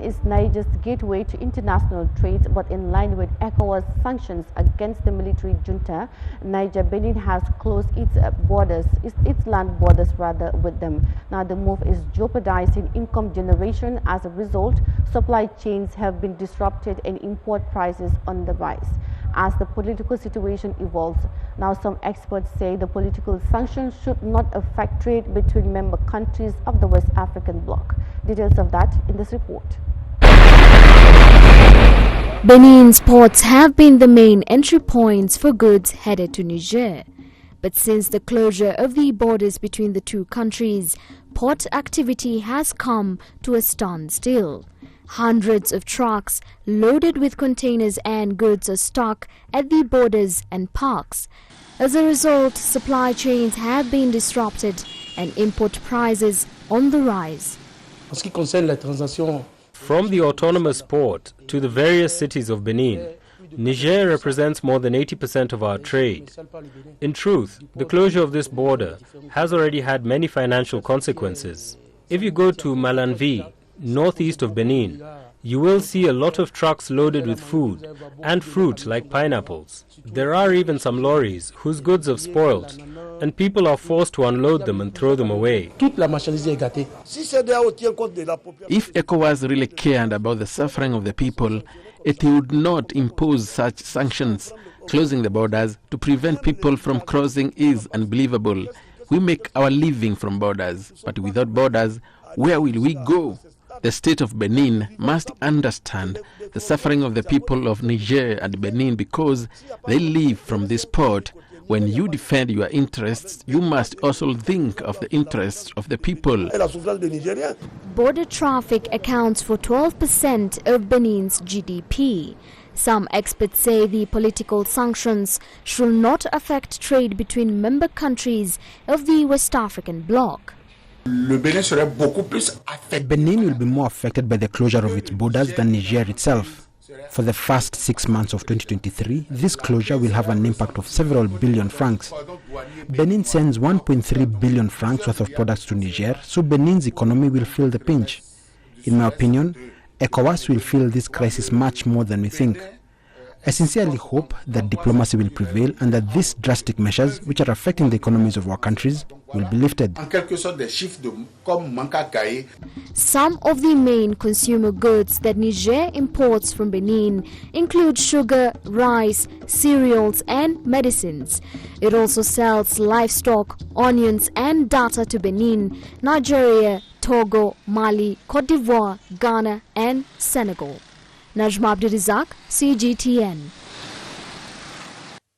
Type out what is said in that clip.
is Niger's gateway to international trade, but in line with ECOWAS sanctions against the military junta, Benin has closed its land borders with them. Now the move is jeopardizing income generation. As a result, supply chains have been disrupted and import prices on the rise. As the political situation evolves, now some experts say the political sanctions should not affect trade between member countries of the West African bloc. Details of that in this report. Benin's ports have been the main entry points for goods headed to Niger. But since the closure of the borders between the two countries, port activity has come to a standstill. Hundreds of trucks loaded with containers and goods are stuck at the borders and parks. As a result, supply chains have been disrupted and import prices on the rise. From the autonomous port to the various cities of Benin, Niger represents more than 80% of our trade. In truth, the closure of this border has already had many financial consequences. If you go to Malanvi, northeast of Benin, you will see a lot of trucks loaded with food and fruit like pineapples. There are even some lorries whose goods have spoiled, and people are forced to unload them and throw them away. If ECOWAS really cared about the suffering of the people, it would not impose such sanctions. Closing the borders to prevent people from crossing is unbelievable. We make our living from borders, but without borders, where will we go? The state of Benin must understand the suffering of the people of Niger and Benin because they live from this port. When you defend your interests, you must also think of the interests of the people. Border traffic accounts for 12% of Benin's GDP. Some experts say the political sanctions should not affect trade between member countries of the West African bloc. Benin will be more affected by the closure of its borders than Niger itself. For the first 6 months of 2023, this closure will have an impact of several billion francs. Benin sends 1.3 billion francs worth of products to Niger, so Benin's economy will feel the pinch. In my opinion, ECOWAS will feel this crisis much more than we think. I sincerely hope that diplomacy will prevail and that these drastic measures, which are affecting the economies of our countries, will be lifted. Some of the main consumer goods that Niger imports from Benin include sugar, rice, cereals and medicines. It also sells livestock, onions and data to Benin, Nigeria, Togo, Mali, Cote d'Ivoire, Ghana and Senegal. Najma Abdurizak, CGTN.